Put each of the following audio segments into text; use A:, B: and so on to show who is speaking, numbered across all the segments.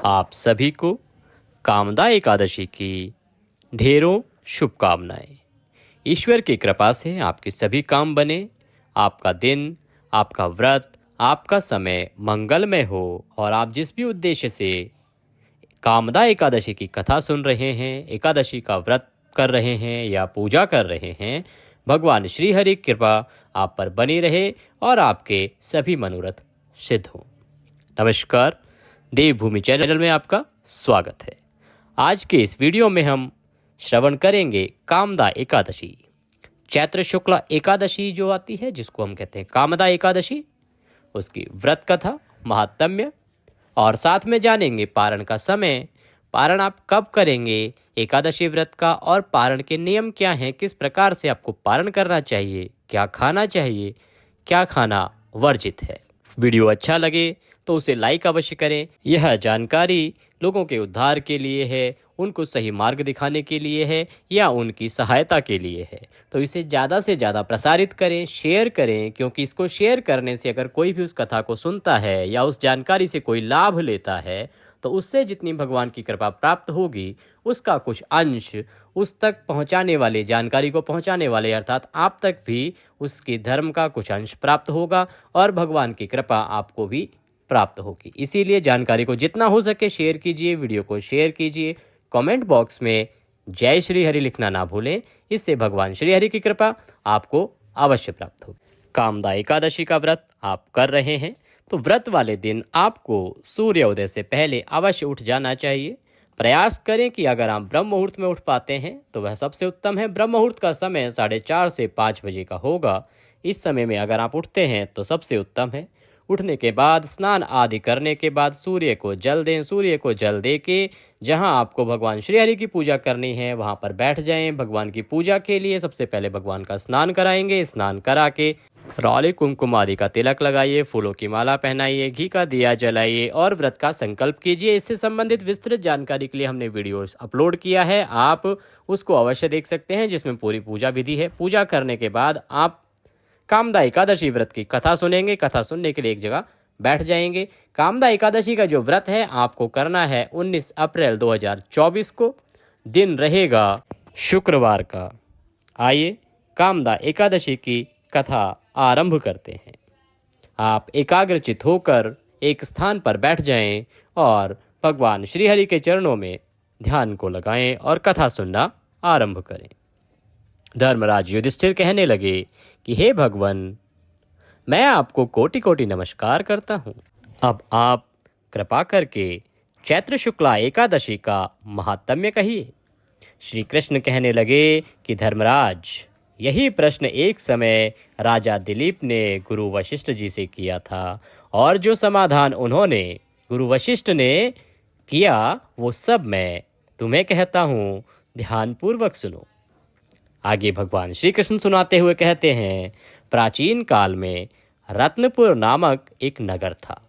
A: आप सभी को कामदा एकादशी की ढेरों शुभकामनाएं। ईश्वर की कृपा से आपके सभी काम बने, आपका दिन, आपका व्रत, आपका समय मंगलमय हो और आप जिस भी उद्देश्य से कामदा एकादशी की कथा सुन रहे हैं, एकादशी का व्रत कर रहे हैं या पूजा कर रहे हैं, भगवान श्री हरि की कृपा आप पर बनी रहे और आपके सभी मनोरथ सिद्ध हों। नमस्कार, देवभूमि चैनल में आपका स्वागत है। आज के इस वीडियो में हम श्रवण करेंगे कामदा एकादशी, चैत्र शुक्ला एकादशी जो आती है, जिसको हम कहते हैं कामदा एकादशी, उसकी व्रत कथा, महात्म्य और साथ में जानेंगे पारण का समय, पारण आप कब करेंगे एकादशी व्रत का और पारण के नियम क्या हैं, किस प्रकार से आपको पारण करना चाहिए, क्या खाना चाहिए, क्या खाना वर्जित है। वीडियो अच्छा लगे तो उसे लाइक अवश्य करें। यह जानकारी लोगों के उद्धार के लिए है, उनको सही मार्ग दिखाने के लिए है या उनकी सहायता के लिए है, तो इसे ज़्यादा से ज़्यादा प्रसारित करें, शेयर करें, क्योंकि इसको शेयर करने से अगर कोई भी उस कथा को सुनता है या उस जानकारी से कोई लाभ लेता है तो उससे जितनी भगवान की कृपा प्राप्त होगी उसका कुछ अंश उस तक पहुंचाने वाले, जानकारी को पहुंचाने वाले अर्थात आप तक भी उसके धर्म का कुछ अंश प्राप्त होगा और भगवान की कृपा आपको भी प्राप्त होगी। इसीलिए जानकारी को जितना हो सके शेयर कीजिए, वीडियो को शेयर कीजिए, कमेंट बॉक्स में जय श्री हरि लिखना ना भूलें, इससे भगवान श्री हरि की कृपा आपको अवश्य प्राप्त होगी। कामदा एकादशी का व्रत आप कर रहे हैं तो व्रत वाले दिन आपको सूर्योदय से पहले अवश्य उठ जाना चाहिए। प्रयास करें कि अगर आप ब्रह्म मुहूर्त में उठ पाते हैं तो वह सबसे उत्तम है। ब्रह्म मुहूर्त का समय 4:30 से 5 बजे का होगा। इस समय में अगर आप उठते हैं तो सबसे उत्तम है। उठने के बाद स्नान आदि करने के बाद सूर्य को जल दें। सूर्य को जल दे के जहाँ आपको भगवान श्री हरि की पूजा करनी है वहाँ पर बैठ जाएं। भगवान की पूजा के लिए सबसे पहले भगवान का स्नान कराएंगे। स्नान करा के रौली कुमकुम आदि का तिलक लगाइए, फूलों की माला पहनाइए, घी का दिया जलाइए और व्रत का संकल्प कीजिए। इससे संबंधित विस्तृत जानकारी के लिए हमने वीडियो अपलोड किया है, आप उसको अवश्य देख सकते हैं, जिसमें पूरी पूजा विधि है। पूजा करने के बाद आप कामदा एकादशी व्रत की कथा सुनेंगे। कथा सुनने के लिए एक जगह बैठ जाएंगे। कामदा एकादशी का जो व्रत है आपको करना है 19 अप्रैल 2024 को, दिन रहेगा शुक्रवार का। आइए कामदा एकादशी की कथा आरंभ करते हैं। आप एकाग्रचित होकर एक स्थान पर बैठ जाएं और भगवान श्री हरि के चरणों में ध्यान को लगाएं और कथा सुनना आरंभ करें। धर्मराज युधिष्ठिर कहने लगे कि हे भगवान, मैं आपको कोटि कोटि नमस्कार करता हूँ। अब आप कृपा करके चैत्र शुक्ला एकादशी का महात्म्य कहिए। श्री कृष्ण कहने लगे कि धर्मराज, यही प्रश्न एक समय राजा दिलीप ने गुरु वशिष्ठ जी से किया था और जो समाधान उन्होंने गुरु वशिष्ठ ने किया वो सब मैं तुम्हें कहता हूँ, ध्यानपूर्वक सुनो। आगे भगवान श्री कृष्ण सुनाते हुए कहते हैं, प्राचीन काल में रत्नपुर नामक एक नगर था।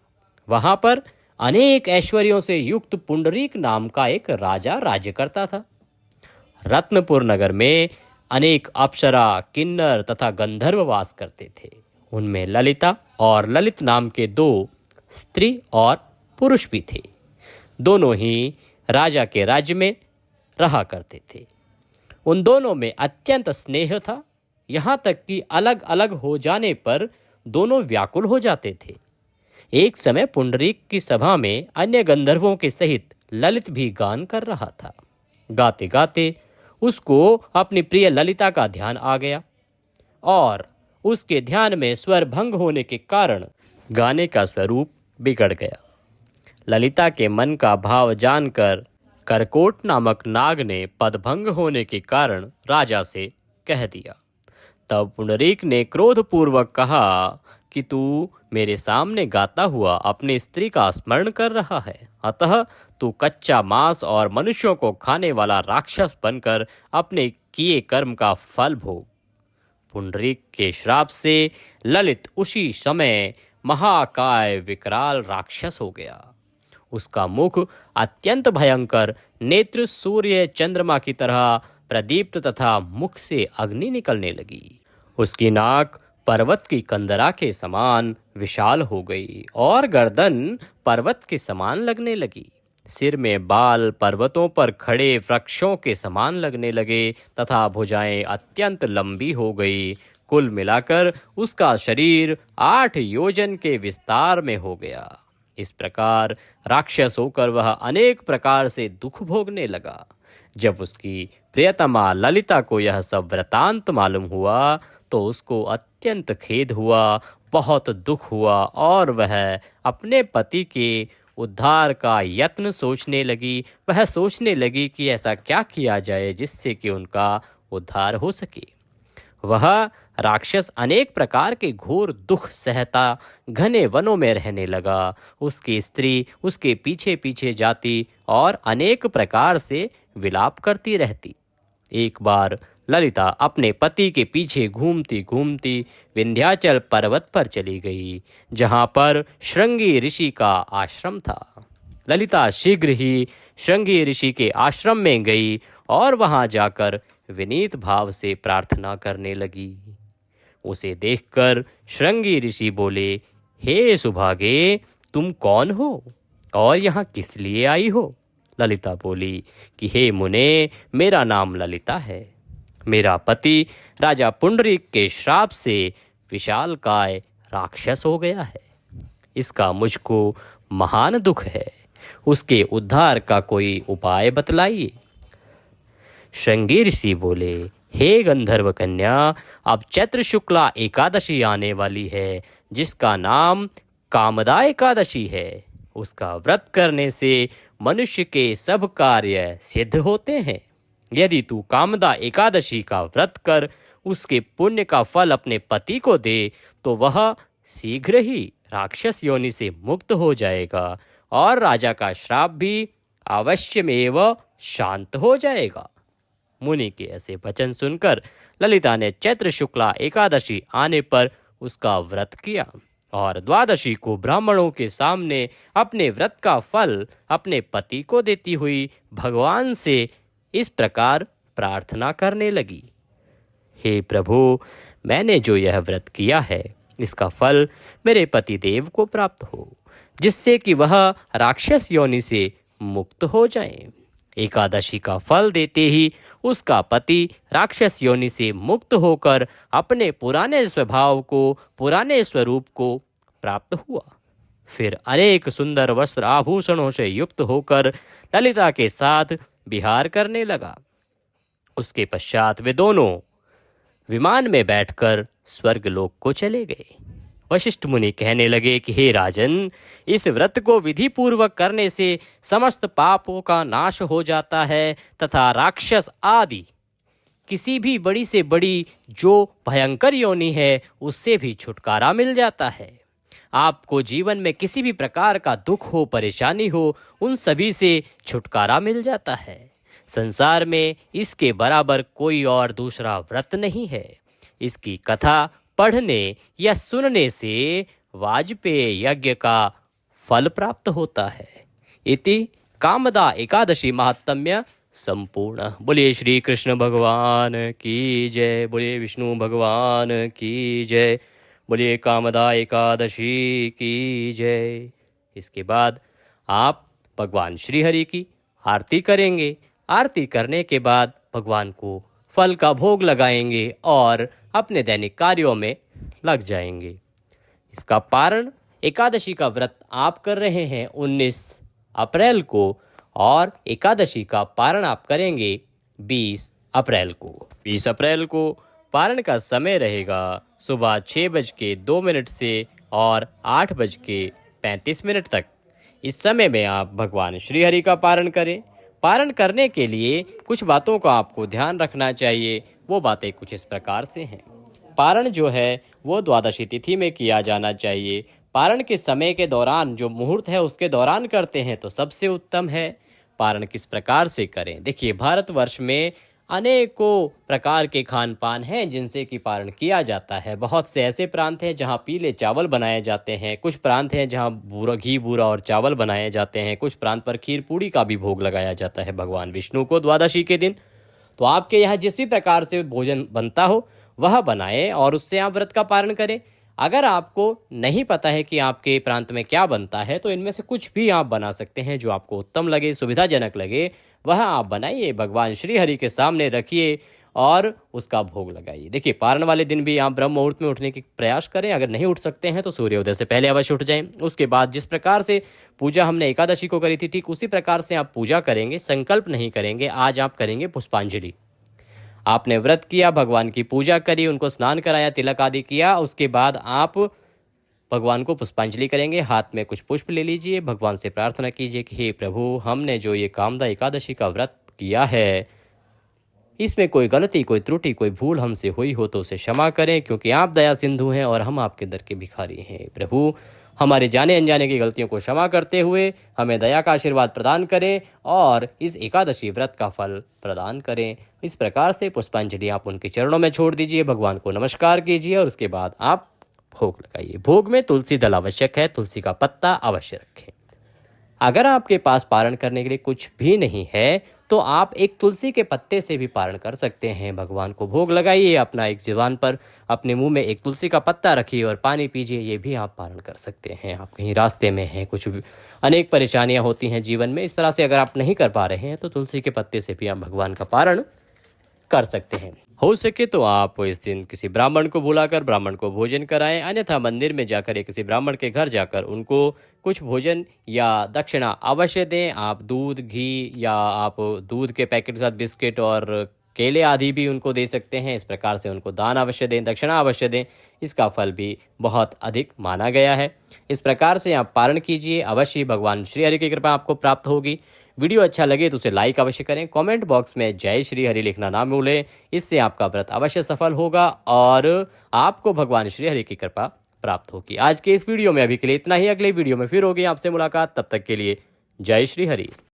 A: वहाँ पर अनेक ऐश्वर्यों से युक्त पुंडरीक नाम का एक राजा राज्य करता था। रत्नपुर नगर में अनेक अप्सरा, किन्नर तथा गंधर्व वास करते थे। उनमें ललिता और ललित नाम के 2 स्त्री और पुरुष भी थे। दोनों ही राजा के राज्य में रहा करते थे। उन दोनों में अत्यंत स्नेह था, यहाँ तक कि अलग अलग हो जाने पर दोनों व्याकुल हो जाते थे। एक समय पुंडरीक की सभा में अन्य गंधर्वों के सहित ललित भी गान कर रहा था। गाते गाते उसको अपनी प्रिय ललिता का ध्यान आ गया और उसके ध्यान में स्वर भंग होने के कारण गाने का स्वरूप बिगड़ गया। ललिता के मन का भाव जानकर करकोट नामक नाग ने पदभंग होने के कारण राजा से कह दिया। तब पुंडरीक ने क्रोधपूर्वक कहा कि तू मेरे सामने गाता हुआ अपनी स्त्री का स्मरण कर रहा है, अतः तू कच्चा मांस और मनुष्यों को खाने वाला राक्षस बनकर अपने किए कर्म का फल भोग। पुंडरीक के श्राप से ललित उसी समय महाकाय विकराल राक्षस हो गया। उसका मुख अत्यंत भयंकर, नेत्र सूर्य चंद्रमा की तरह प्रदीप्त तथा मुख से अग्नि निकलने लगी। उसकी नाक पर्वत की कंदरा के समान विशाल हो गई और गर्दन पर्वत के समान लगने लगी। सिर में बाल पर्वतों पर खड़े वृक्षों के समान लगने लगे तथा भुजाएं अत्यंत लंबी हो गई। कुल मिलाकर उसका शरीर 8 योजन के विस्तार में हो गया। इस प्रकार राक्षस होकर वह अनेक प्रकार से दुख भोगने लगा। जब उसकी प्रियतमा ललिता को यह सब वृतांत मालूम हुआ तो उसको अत्यंत खेद हुआ, बहुत दुख हुआ और वह अपने पति के उद्धार का यत्न सोचने लगी। वह सोचने लगी कि ऐसा क्या किया जाए जिससे कि उनका उद्धार हो सके। वह राक्षस अनेक प्रकार के घोर दुख सहता घने वनों में रहने लगा। उसकी स्त्री उसके पीछे पीछे जाती और अनेक प्रकार से विलाप करती रहती। एक बार ललिता अपने पति के पीछे घूमती घूमती विंध्याचल पर्वत पर चली गई, जहाँ पर श्रृंगी ऋषि का आश्रम था। ललिता शीघ्र ही श्रृंगी ऋषि के आश्रम में गई और वहां जाकर विनीत भाव से प्रार्थना करने लगी। उसे देखकर श्रृंगी ऋषि बोले, हे सुभागे, तुम कौन हो और यहाँ किस लिए आई हो? ललिता बोली कि हे मुने, मेरा नाम ललिता है। मेरा पति राजा पुंडरीक के श्राप से विशालकाय राक्षस हो गया है। इसका मुझको महान दुख है। उसके उद्धार का कोई उपाय बतलाइए। श्रृंगी ऋषि बोले, हे गंधर्व कन्या, अब चैत्र शुक्ला एकादशी आने वाली है, जिसका नाम कामदा एकादशी है। उसका व्रत करने से मनुष्य के सब कार्य सिद्ध होते हैं। यदि तू कामदा एकादशी का व्रत कर उसके पुण्य का फल अपने पति को दे तो वह शीघ्र ही राक्षस योनि से मुक्त हो जाएगा और राजा का श्राप भी अवश्यमेव शांत हो जाएगा। मुनि के ऐसे वचन सुनकर ललिता ने चैत्र शुक्ला एकादशी आने पर उसका व्रत किया और द्वादशी को ब्राह्मणों के सामने अपने व्रत का फल अपने पति को देती हुई भगवान से इस प्रकार प्रार्थना करने लगी, हे प्रभु, मैंने जो यह व्रत किया है इसका फल मेरे पति देव को प्राप्त हो, जिससे कि वह राक्षस योनि से मुक्त हो जाएं। एकादशी का फल देते ही उसका पति राक्षस योनि से मुक्त होकर अपने पुराने स्वभाव को, पुराने स्वरूप को प्राप्त हुआ। फिर अनेक सुंदर वस्त्र आभूषणों से युक्त होकर ललिता के साथ विहार करने लगा। उसके पश्चात वे दोनों विमान में बैठकर स्वर्गलोक को चले गए। वशिष्ठ मुनि कहने लगे कि हे राजन, इस व्रत को विधि पूर्वक करने से समस्त पापों का नाश हो जाता है तथा राक्षस आदि किसी भी बड़ी से बड़ी जो भयंकर योनि है उससे भी छुटकारा मिल जाता है। आपको जीवन में किसी भी प्रकार का दुख हो, परेशानी हो, उन सभी से छुटकारा मिल जाता है। संसार में इसके बराबर कोई और दूसरा व्रत नहीं है। इसकी कथा पढ़ने या सुनने से वाजपेय यज्ञ का फल प्राप्त होता है। इति कामदा एकादशी महात्म्य संपूर्ण। बोलिए श्री कृष्ण भगवान की जय, बोलिए विष्णु भगवान की जय, बोलिए कामदा एकादशी की जय। इसके बाद आप भगवान श्री हरि की आरती करेंगे। आरती करने के बाद भगवान को फल का भोग लगाएंगे और अपने दैनिक कार्यों में लग जाएंगे। इसका पारण, एकादशी का व्रत आप कर रहे हैं 19 अप्रैल को और एकादशी का पारण आप करेंगे 20 अप्रैल को। 20 अप्रैल को पारण का समय रहेगा सुबह 6:02 से और 8:35 तक। इस समय में आप भगवान श्री हरि का पारण करें। पारण करने के लिए कुछ बातों का आपको ध्यान रखना चाहिए। वो बातें कुछ इस प्रकार से हैं। पारण जो है वो द्वादशी तिथि में किया जाना चाहिए। पारण के समय के दौरान जो मुहूर्त है उसके दौरान करते हैं तो सबसे उत्तम है। पारण किस प्रकार से करें? देखिए, भारतवर्ष में अनेकों प्रकार के खान पान हैं जिनसे कि पारण किया जाता है। बहुत से ऐसे प्रांत हैं जहाँ पीले चावल बनाए जाते हैं, कुछ प्रांत हैं जहाँ घी बूरा और चावल बनाए जाते हैं, कुछ प्रांत पर खीर पूड़ी का भी भोग लगाया जाता है भगवान विष्णु को द्वादशी के दिन। तो आपके यहाँ जिस भी प्रकार से भोजन बनता हो वह बनाएं और उससे आप व्रत का पारण करें। अगर आपको नहीं पता है कि आपके प्रांत में क्या बनता है तो इनमें से कुछ भी आप बना सकते हैं, जो आपको उत्तम लगे, सुविधाजनक लगे, वह आप बनाइए, भगवान श्री हरि के सामने रखिए और उसका भोग लगाइए। देखिए, पारण वाले दिन भी आप ब्रह्म मुहूर्त में उठने की प्रयास करें। अगर नहीं उठ सकते हैं तो सूर्योदय से पहले अवश्य उठ जाएं। उसके बाद जिस प्रकार से पूजा हमने एकादशी को करी थी, ठीक उसी प्रकार से आप पूजा करेंगे। संकल्प नहीं करेंगे, आज आप करेंगे पुष्पांजलि। आपने व्रत किया, भगवान की पूजा करी, उनको स्नान कराया, तिलक आदि किया, उसके बाद आप भगवान को पुष्पांजलि करेंगे। हाथ में कुछ पुष्प ले लीजिए, भगवान से प्रार्थना कीजिए कि हे प्रभु, हमने जो ये कामदा एकादशी का व्रत किया है, इसमें कोई गलती, कोई त्रुटि, कोई भूल हमसे हुई हो तो उसे क्षमा करें, क्योंकि आप दया सिंधु हैं और हम आपके दर के भिखारी हैं। प्रभु, हमारे जाने अनजाने की गलतियों को क्षमा करते हुए हमें दया का आशीर्वाद प्रदान करें और इस एकादशी व्रत का फल प्रदान करें। इस प्रकार से पुष्पांजलि आप उनके चरणों में छोड़ दीजिए, भगवान को नमस्कार कीजिए और उसके बाद आप भोग लगाइए। भोग में तुलसी दल आवश्यक है, तुलसी का पत्ता अवश्य रखें। अगर आपके पास पारण करने के लिए कुछ भी नहीं है तो आप एक तुलसी के पत्ते से भी पारण कर सकते हैं। भगवान को भोग लगाइए, अपना एक ज़ुबान पर अपने मुंह में एक तुलसी का पत्ता रखिए और पानी पीजिए, ये भी आप पारण कर सकते हैं। आप कहीं रास्ते में हैं, कुछ अनेक परेशानियां होती हैं जीवन में, इस तरह से अगर आप नहीं कर पा रहे हैं तो तुलसी के पत्ते से भी आप भगवान का पारण कर सकते हैं। हो सके तो आप इस दिन किसी ब्राह्मण को बुलाकर ब्राह्मण को भोजन कराएं, अन्यथा मंदिर में जाकर या किसी ब्राह्मण के घर जाकर उनको कुछ भोजन या दक्षिणा अवश्य दें। आप दूध, घी या आप दूध के पैकेट के साथ बिस्किट और केले आदि भी उनको दे सकते हैं। इस प्रकार से उनको दान अवश्य दें, दक्षिणा अवश्य दें, इसका फल भी बहुत अधिक माना गया है। इस प्रकार से आप पारण कीजिए, अवश्य भगवान श्री हरि की कृपा आपको प्राप्त होगी। वीडियो अच्छा लगे तो उसे लाइक अवश्य करें, कमेंट बॉक्स में जय श्री हरि लिखना ना भूलें, इससे आपका व्रत अवश्य सफल होगा और आपको भगवान श्री हरि की कृपा प्राप्त होगी। आज के इस वीडियो में अभी के लिए इतना ही, अगले वीडियो में फिर होगी आपसे मुलाकात, तब तक के लिए जय श्री हरि।